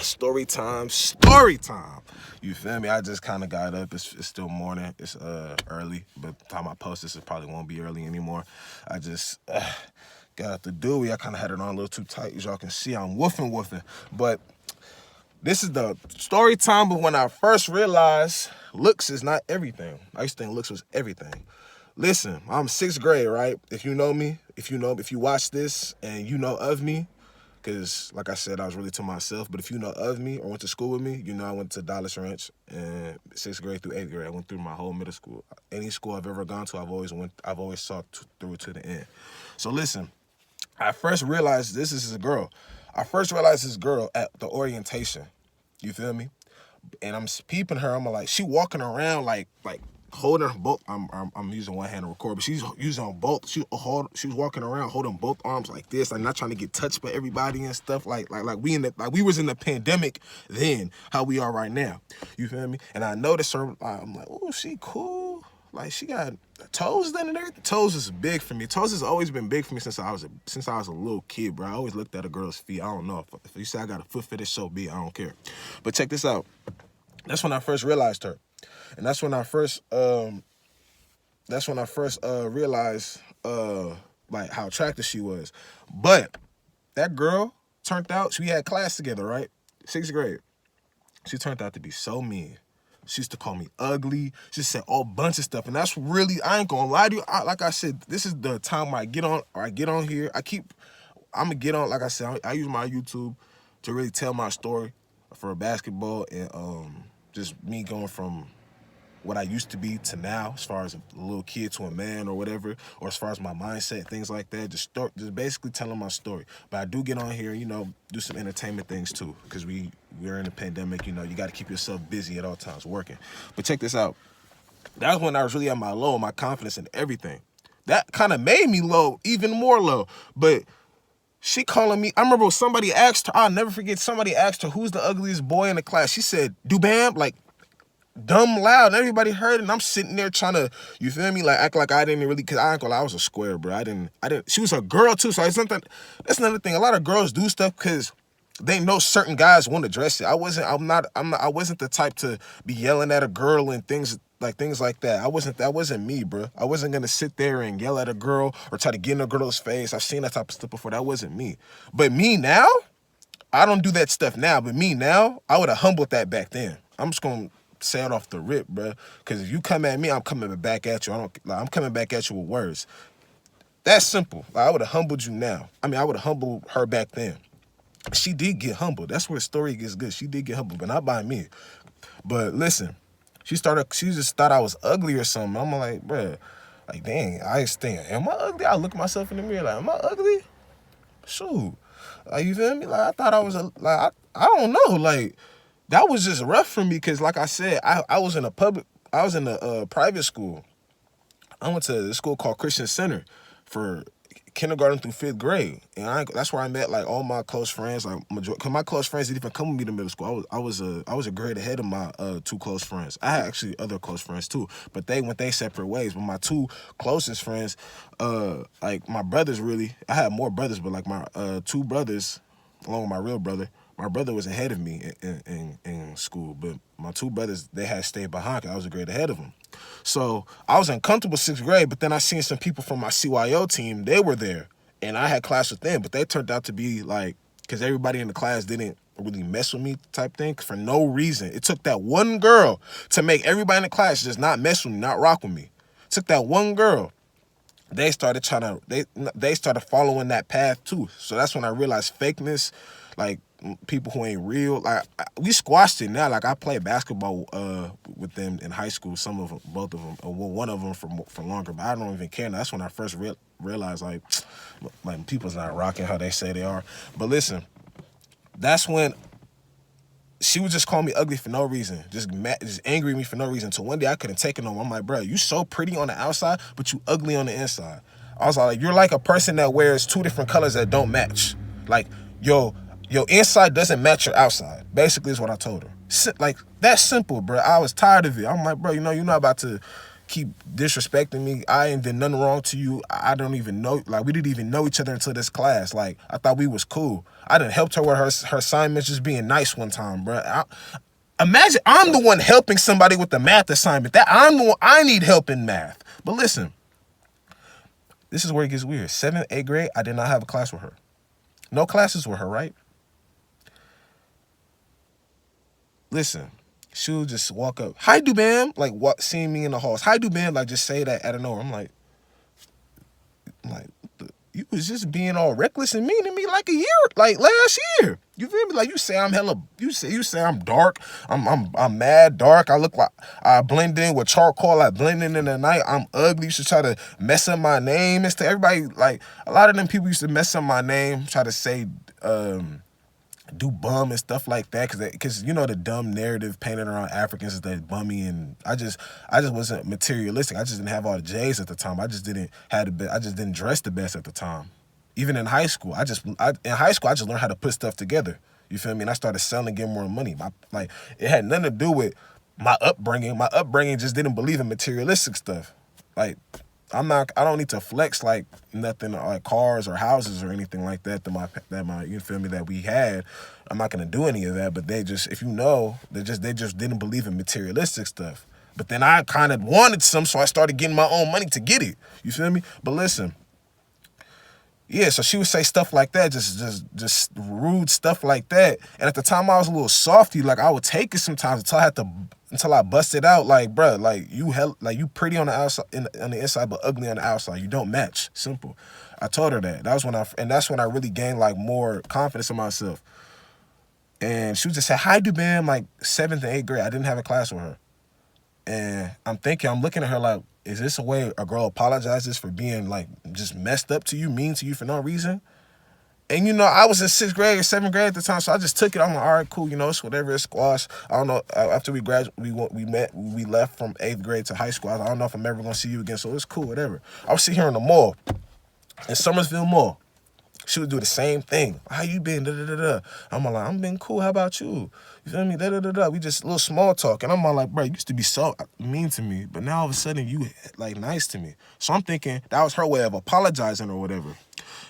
Story time, story time. You feel me? I just kind of got up. It's still morning. It's early, but the time I post this, it probably won't be early anymore. I just got out the dewy. I kind of had it on a little too tight. As y'all can see, I'm woofing. But this is the story time. But when I first realized looks is not everything. I used to think looks was everything. Listen, I'm 6th grade, right? If you know me, if you watch this and you know of me, because, like I said, I was really to myself. But if you know of me or went to school with me, you know I went to Dallas Ranch in 6th grade through 8th grade. I went through my whole middle school. Any school I've ever gone to, I've always saw through to the end. So listen, I first realized this is a girl. I first realized this girl at the orientation. You feel me? And I'm peeping her. I'm like, she walking around like holding her both. I'm using one hand to record, but she's using both. She was walking around holding both arms like this, like not trying to get touched by everybody and stuff. Like we was in the pandemic then, how we are right now. You feel me? And I noticed her. I'm like, oh, she cool. Like she got toes done and everything. Toes is big for me. Toes has always been big for me since I was a little kid, bro. I always looked at a girl's feet. I don't know if you say I got a foot fetish, so be it. I don't care. But check this out. That's when I first realized her. And that's when I first realized like how attractive she was. But that girl turned out, we had class together, right? 6th grade. She turned out to be so mean. She used to call me ugly. She said all bunch of stuff. And that's really, I ain't gonna lie to you. Like I said, this is the time where I get on here. I'm gonna get on, like I said, I use my YouTube to really tell my story for basketball and just me going from what I used to be to now, as far as a little kid to a man or whatever, or as far as my mindset, things like that. Just basically telling my story. But I do get on here, do some entertainment things too, because we're in a pandemic. You got to keep yourself busy at all times, working. But check this out. That was when I was really at my low, my confidence and everything. That kind of made me low, even more low. But she calling me. I remember somebody asked her. I'll never forget. Somebody asked her, "Who's the ugliest boy in the class?" She said, "Dubam," like dumb loud, and everybody heard it, and I'm sitting there trying to, you feel me, like act like I didn't really, because I ain't gonna lie, I was a square, bro. I didn't, she was a girl too, so that's another thing. A lot of girls do stuff because they know certain guys won't address it. I wasn't the type to be yelling at a girl and things like that. That wasn't me, bro. I wasn't gonna sit there and yell at a girl or try to get in a girl's face. I've seen that type of stuff before. That wasn't me. But me now, I don't do that stuff now, but me now, I would have humbled that back then. I'm just gonna say it off the rip, bro. Because if you come at me, I'm coming back at you. I'm coming back at you with words. That's simple. I would have humbled you now. I would have humbled her back then. She did get humbled. That's where the story gets good. She did get humbled, but not by me. But listen, she just thought I was ugly or something. I'm like, bro, like, dang, I stand. Am I ugly? I look at myself in the mirror like, am I ugly? Shoot. Like, you feel me? Like, I thought I was I don't know. Like, that was just rough for me because, like I said, I was in a private school. I went to a school called Christian Center for kindergarten through 5th grade, and that's where I met like all my close friends. Like, because my close friends didn't even come with me to middle school. I was a grade ahead of my 2 close friends. I had actually other close friends too, but they went their separate ways. But my 2 closest friends, like my brothers, really, I had more brothers, but like my 2 brothers, along with my real brother. My brother was ahead of me in school, but my 2 brothers, they had stayed behind because I was a grade ahead of them. So I was uncomfortable 6th grade, but then I seen some people from my CYO team, they were there, and I had class with them, but they turned out to be like, because everybody in the class didn't really mess with me type thing for no reason. It took that one girl to make everybody in the class just not mess with me, not rock with me. It took that one girl. They started they started following that path too. So that's when I realized fakeness, like people who ain't real. Like, we squashed it now. Like, I played basketball with them in high school. Some of them, both of them, or one of them for longer. But I don't even care now. That's when I first realized like people's not rocking how they say they are. But listen, that's when she would just call me ugly for no reason, just angry at me for no reason. Until one day I couldn't take it no more. I'm like, bro, you so pretty on the outside, but you ugly on the inside. I was like, you're like a person that wears 2 different colors that don't match. Like, your inside doesn't match your outside. Basically is what I told her. Like, that's simple, bro. I was tired of it. I'm like, bro, you're not about to keep disrespecting me. I ain't did nothing wrong to you. I don't even know, like, we didn't even know each other until this class. Like, I thought we was cool. I done helped her with her assignments, just being nice one time, bro. Imagine I'm the one helping somebody with the math assignment. That I'm the one, I need help in math. But listen, this is where it gets weird. 7th, 8th grade, I did not have a class with her. No classes with her, right? Listen, she would just walk up, hi, Dubam, like, what, seeing me in the halls. Hi, Dubam, like, just say that out of nowhere. I'm like, you was just being all reckless and mean to me like a year, like last year. You feel me? Like, you say I'm hella, you say I'm dark. I'm mad dark. I look like I blend in with charcoal. I blend in the night. I'm ugly. You should try to mess up my name. It's to everybody, like, a lot of them people used to mess up my name, try to say, do bum and stuff like that, because you know the dumb narrative painted around Africans is that bummy, and I just wasn't materialistic. I just didn't have all the J's at the time. I just didn't dress the best at the time. Even in high school, I just learned how to put stuff together. You feel me? And I started selling, getting more money. It had nothing to do with my upbringing. My upbringing just didn't believe in materialistic stuff. Like, I don't need to flex like nothing, like cars or houses or anything like that you feel me, that we had. I'm not gonna do any of that, but they just, if you know, they just didn't believe in materialistic stuff. But then I kind of wanted some, so I started getting my own money to get it. You feel me? But listen, yeah, so she would say stuff like that, just rude stuff like that. And at the time I was a little softy, like I would take it sometimes until I busted out, like, bruh, like you pretty on the outside, on the inside, but ugly on the outside. You don't match. Simple. I told her that. That's when I really gained like more confidence in myself. And she would just say, hi, Dubam, like 7th and 8th grade. I didn't have a class with her. And I'm looking at her like, is this a way a girl apologizes for being like just messed up to you, mean to you for no reason? And you know, I was in 6th grade or 7th grade at the time, so I just took it. I'm like, all right, cool, you know, it's whatever, it's squash. I don't know. After we graduated, we left from 8th grade to high school. I don't know if I'm ever gonna see you again, so it's cool, whatever. I was sitting here in the mall, in Summersville Mall. She would do the same thing. How you been? Da, da, da, da. I'm like, I'm been cool. How about you? You feel me? Da, da, da, da. We just a little small talk. And I'm like, bro, you used to be so mean to me, but now all of a sudden you like nice to me. So I'm thinking that was her way of apologizing or whatever.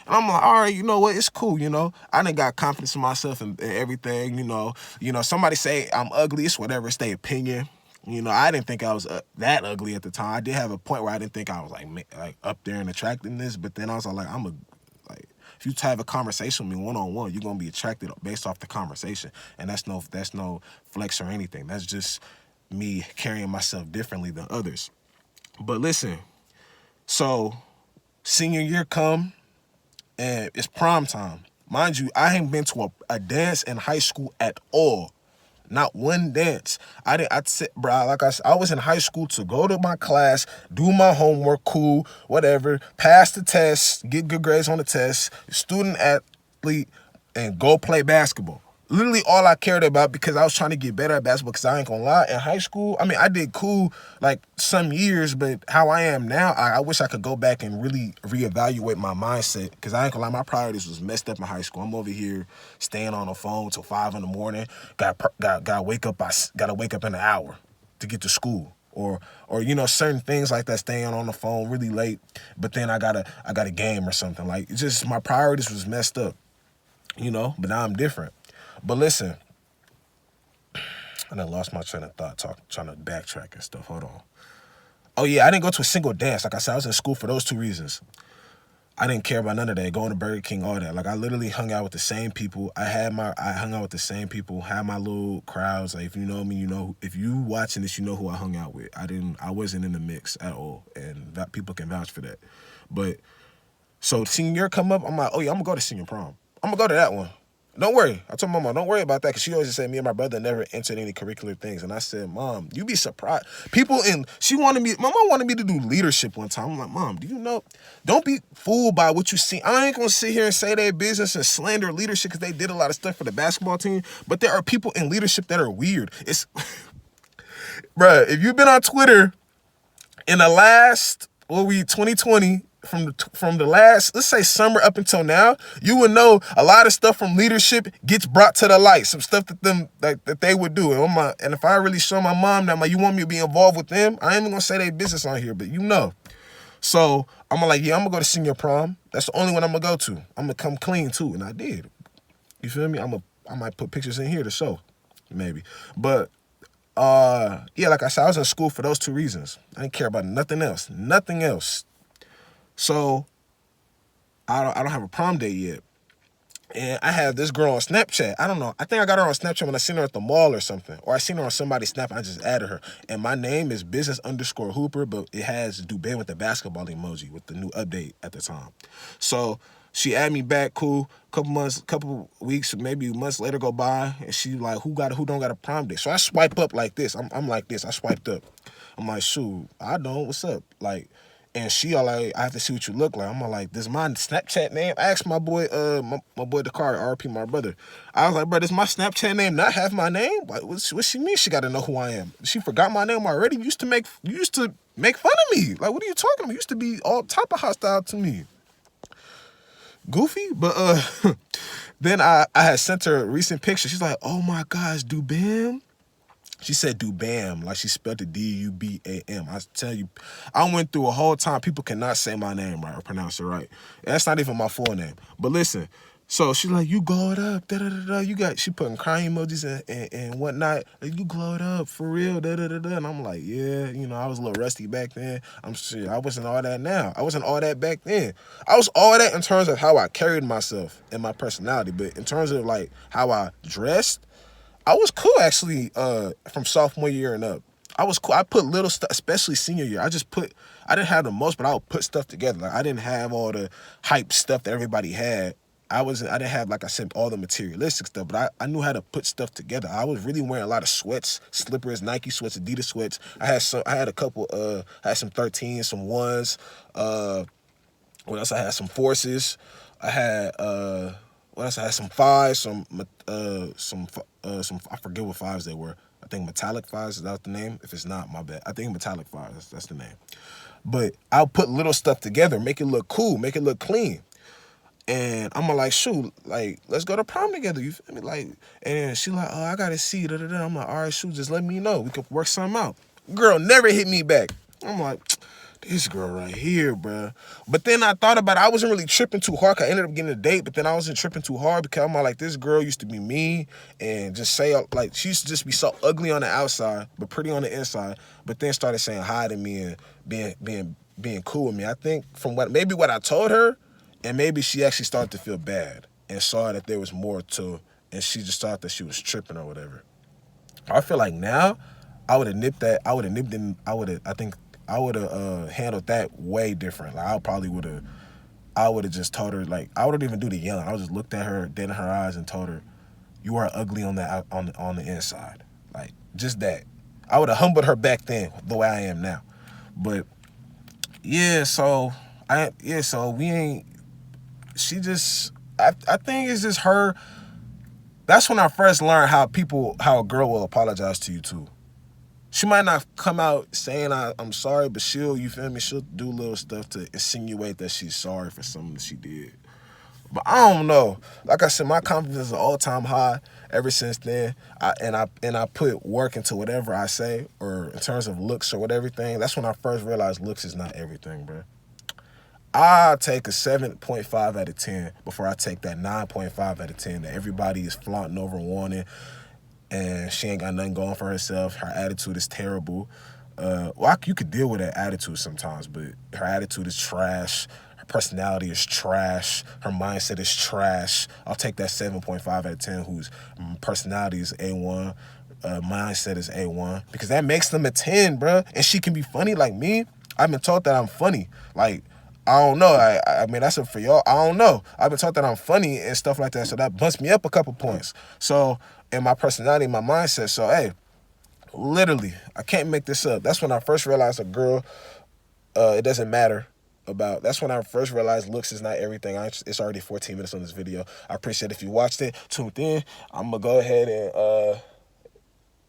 And I'm like, all right, you know what? It's cool, you know. I done got confidence in myself and everything, you know. Somebody say I'm ugly. It's whatever. It's their opinion. You know, I didn't think I was that ugly at the time. I did have a point where I didn't think I was like up there in attractiveness, but then I was like, if you have a conversation with me one-on-one, you're gonna be attracted based off the conversation. And that's no flex or anything. That's just me carrying myself differently than others. But listen, so senior year come and it's prom time. Mind you, I ain't been to a dance in high school at all. Not one dance. I'd sit, bro, like I said, I was in high school to go to my class, do my homework, cool, whatever, pass the test, get good grades on the test, student athlete, and go play basketball. Literally all I cared about, because I was trying to get better at basketball, because I ain't gonna lie, in high school, I mean, I did cool like some years, but how I am now, I wish I could go back and really reevaluate my mindset, because I ain't gonna lie, my priorities was messed up in high school. I'm over here staying on the phone till 5 in the morning, gotta wake up in an hour to get to school. Or certain things like that, staying on the phone really late, but then I got a game or something. Like, it's just my priorities was messed up, but now I'm different. But listen, I done lost my train of thought trying to backtrack and stuff. Hold on. Oh yeah, I didn't go to a single dance. Like I said, I was in school for those 2 reasons. I didn't care about none of that, going to Burger King, all that. Like, I literally hung out with the same people. I hung out with the same people, had my little crowds. Like, if you know me, you know, if you watching this, you know who I hung out with. I wasn't in the mix at all, and that people can vouch for that. But, so senior year come up, I'm like, oh yeah, I'm gonna go to senior prom. I'm gonna go to that one. Don't worry. I told my mom, don't worry about that, because she always said me and my brother never entered any curricular things. And I said, Mom, you'd be surprised. My mom wanted me to do leadership one time. I'm like, Mom, do you know, don't be fooled by what you see. I ain't going to sit here and say their business and slander leadership, because they did a lot of stuff for the basketball team. But there are people in leadership that are weird. It's, bruh, if you've been on Twitter in the last, 2020, from the last, let's say, summer up until now, you would know a lot of stuff from leadership gets brought to the light. Some stuff that they would do. And if I really show my mom that, you want me to be involved with them, I ain't even gonna say they business on here, but you know. So I'm like, yeah, I'm gonna go to senior prom. That's the only one I'm gonna go to. I'm gonna come clean too, and I did. You feel me? I might put pictures in here to show, maybe. But yeah, like I said, I was in school for those 2 reasons. I didn't care about nothing else. Nothing else. So I don't have a prom date yet. And I have this girl on Snapchat. I don't know. I think I got her on Snapchat when I seen her at the mall or something. Or I seen her on somebody's Snap and I just added her. And my name is business_Hooper, but it has Dubin with the basketball emoji with the new update at the time. So she added me back, cool. Couple weeks, maybe months later go by, and she like, who don't got a prom date? So I swipe up like this. I'm like this. I swiped up. I'm like, shoot, I don't. What's up? Like, and she all like, I have to see what you look like. I'm like, this is my Snapchat name. I asked my boy, my boy Dakar, RP, my brother. I was like, bro, this my Snapchat name not have my name? Like, what she mean? She got to know who I am. She forgot my name already. You used to make fun of me. Like, what are you talking about? You used to be all type of hostile to me. Goofy, but then I had sent her a recent picture. She's like, oh my gosh, Dubam. She said Dubam, like she spelled it D-U-B-A-M. I tell you, I went through a whole time. People cannot say my name right or pronounce it right. That's not even my full name. But listen, so she's like, you glowed up, da-da-da-da. You got, she putting crying emojis and whatnot. Like, you glowed up, for real, da-da-da-da. And I'm like, yeah, you know, I was a little rusty back then. I'm sure I wasn't all that now. I wasn't all that back then. I was all that in terms of how I carried myself and my personality. But in terms of, like, how I dressed, I was cool, actually, from sophomore year and up. I was cool. I put little stuff, especially senior year. I didn't have the most, but I would put stuff together. Like, I didn't have all the hype stuff that everybody had. I didn't have, like I said, all the materialistic stuff, but I knew how to put stuff together. I was really wearing a lot of sweats, slippers, Nike sweats, Adidas sweats. I had a couple, I had some 13s, some 1s. What else? I had some Forces. I had, what else? I had some 5s, some, I forget what 5s they were. I think metallic 5s, is that the name? If it's not, my bad. I think metallic 5s, that's the name. But I'll put little stuff together, make it look cool, make it look clean. And I'm like, shoot, like, let's go to prom together, you feel me? Like, and she like, oh, I gotta see, da-da-da. I'm like, all right, shoot, just let me know. We can work something out. Girl never hit me back. I'm like, this girl right here, bruh. But then I thought about it. I wasn't really tripping too hard, 'cause I ended up getting a date, but then I wasn't tripping too hard because I'm like, this girl used to be mean and just say, like, she used to just be so ugly on the outside, but pretty on the inside, but then started saying hi to me and being cool with me. I think from what I told her, and maybe she actually started to feel bad and saw that there was more to, and she just thought that she was tripping or whatever. I feel like now I would have nipped that. I think I would have handled that way different. Like, I would have just told her, like, I wouldn't even do the yelling. I would just looked at her, dead in her eyes, and told her, you are ugly on the inside. Like, just that. I would have humbled her back then the way I am now. But yeah, so we ain't. She just, I think it's just her. That's when I first learned how a girl will apologize to you too. She might not come out saying I'm sorry, but you feel me? She'll do little stuff to insinuate that she's sorry for something that she did. But I don't know. Like I said, my confidence is all-time high ever since then. I put work into whatever I say, or in terms of looks or whatever thing. That's when I first realized looks is not everything, bro. I'll take a 7.5 out of 10 before I take that 9.5 out of 10 that everybody is flaunting over and wanting, and she ain't got nothing going for herself. Her attitude is terrible. You could deal with that attitude sometimes, but her attitude is trash. Her personality is trash. Her mindset is trash. I'll take that 7.5 out of 10 whose personality is A1, mindset is A1, because that makes them a 10, bruh. And she can be funny like me. I've been taught that I'm funny. Like, I don't know. I mean, that's it for y'all. I don't know. I've been taught that I'm funny and stuff like that, so that bumps me up a couple points. So, in my personality, my mindset. So, hey, literally, I can't make this up. That's when I first realized a girl, it doesn't matter about. That's when I first realized looks is not everything. It's already 14 minutes on this video. I appreciate if you watched it, tuned in. I'm going to go ahead and,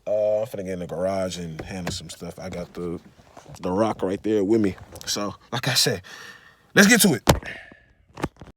I'm finna get in the garage and handle some stuff. I got the rock right there with me. So, like I said, Let's get to it.